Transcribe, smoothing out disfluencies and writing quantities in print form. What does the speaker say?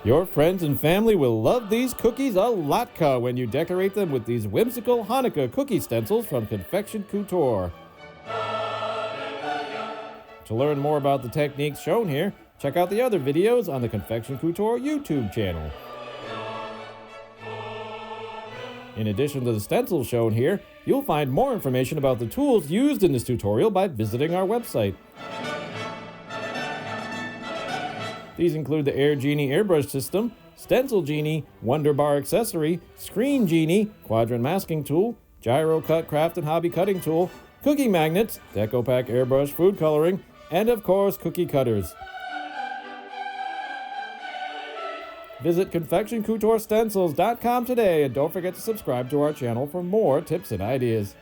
Your friends and family will love these cookies a latka when you decorate them with these whimsical Hanukkah cookie stencils from Confection Couture. To learn more about the techniques shown here, check out the other videos on the Confection Couture YouTube channel. In addition to the stencils shown here, you'll find more information about the tools used in this tutorial by visiting our website. These include the AirGenie airbrush system, Stencil Genie, Wonderbar Accessory, Screen Genie, Quadrant Masking Tool, Gyro-Cut craft and hobby cutting tool, cookie magnets, DecoPac airbrush food coloring, and of course cookie cutters. Visit ConfectionCoutureStencils.com today and don't forget to subscribe to our channel for more tips and ideas.